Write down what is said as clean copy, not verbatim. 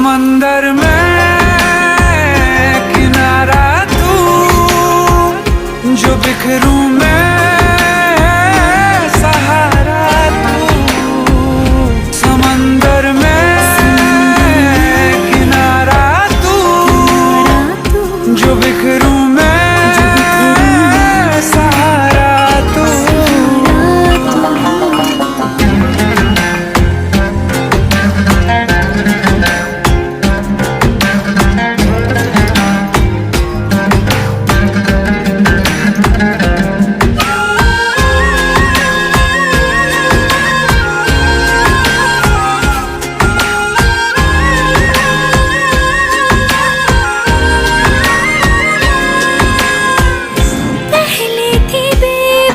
समंदर में किनारा तू, जो बिखरूं मैं सहारा तू। समंदर में किनारा तू, जो बिखरूं